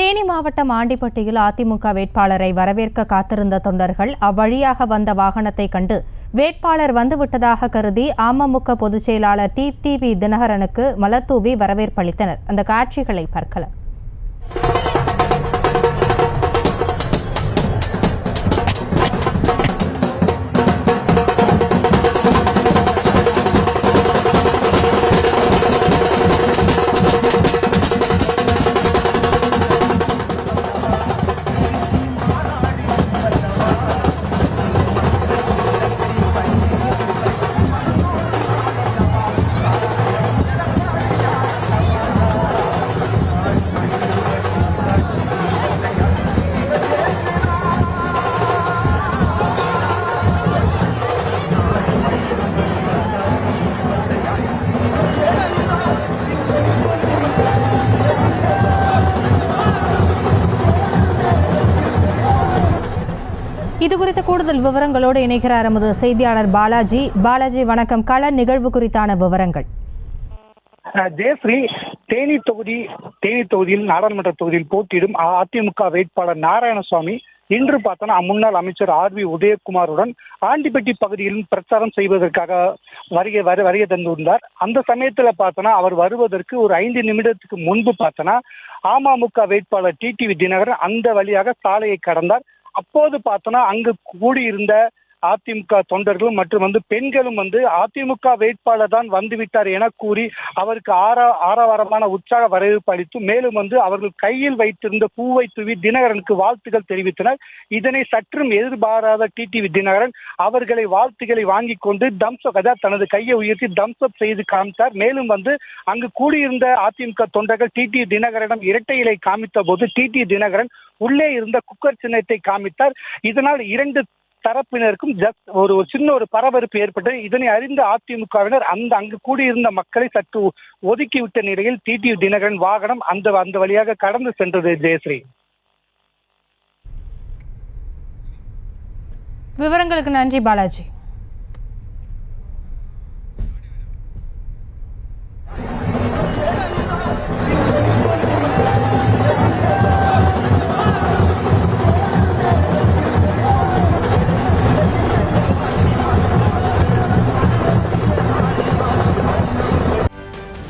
தேனி மாவட்டம் ஆண்டிப்பட்டியில் அதிமுக வேட்பாளரை வரவேற்க காத்திருந்த தொண்டர்கள் அவ்வழியாக வந்த வாகனத்தை கண்டு வேட்பாளர் வந்துவிட்டதாக கருதி அமமுக பொதுச் செயலாளர் டிடிவி தினகரனுக்கு மலர்தூவி வரவேற்பளித்தனர். அந்த காட்சிகளை பார்க்கலாம். இதுகுறித்த கூடுதல் விவரங்களோடு இணைகிறார் எமது செய்தியாளர் பாலாஜி. பாலாஜி, வணக்கம். கள நிகழ்வு குறித்தான விவரங்கள். ஜெயஸ்ரீ, தேனி தொகுதியில் நாடாளுமன்ற தொகுதியில் போட்டியிடும் அதிமுக வேட்பாளர் நாராயணசாமி இன்று பார்த்தோன்னா முன்னாள் அமைச்சர் RV உதயகுமாருடன் ஆண்டிப்பட்டி பகுதியில் பிரச்சாரம் செய்வதற்காக வருகை தந்துள்ளார். அந்த சமயத்துல பார்த்தோன்னா அவர் வருவதற்கு ஒரு 5 நிமிடத்துக்கு முன்பு பார்த்தோன்னா அமமுக வேட்பாளர் டிடிவி தினகரன் அந்த வழியாக சாலையை கடந்தார். அப்போது பார்த்தோன்னா அங்கு கூடியிருந்த அதிமுக தொண்டர்களும் மற்றும் பெண்களும் அதிமுக வேட்பாளர் தான் வந்துவிட்டார் என கூறி அவருக்கு ஆரவாரமான உற்சாக வரவேற்பு அளித்து மேலும் அவர்கள் கையில் வைத்திருந்த பூவை தூவி தினகரனுக்கு வாழ்த்துக்கள் தெரிவித்தனர். இதனை சற்றும் எதிர்பாராத டிடிவி தினகரன் அவர்களை வாழ்த்துக்களை வாங்கி கொண்டு தனது கையை உயர்த்தி தம்ஸ்அப் செய்து காமித்தார். மேலும் அங்கு கூடியிருந்த அதிமுக தொண்டர்கள் டிடிவி தினகரனிடம் இரட்டை இலை காமித்த போது டிடிவி தினகரன் உள்ளே இருந்த குக்கர் சின்னத்தை காமித்தார். இதனால் இரண்டு தரப்பினருக்கும் ஒரு சின்ன பரபரப்பு ஏற்பட்டது. இதனை அறிந்த அதிமுகவினர் அங்கு கூடியிருந்த மக்களை சற்று ஒதுக்கிவிட்ட நிலையில் டிடிவி தினகரன் வாகனம் அந்த வழியாக கடந்து சென்றது. ஜெயஸ்ரீ, விவரங்களுக்கு நன்றி பாலாஜி.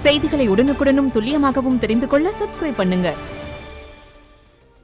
செய்திகளை உடனுக்குடனும் துல்லியமாகவும் தெரிந்து கொள்ள சப்ஸ்கிரைப் பண்ணுங்க.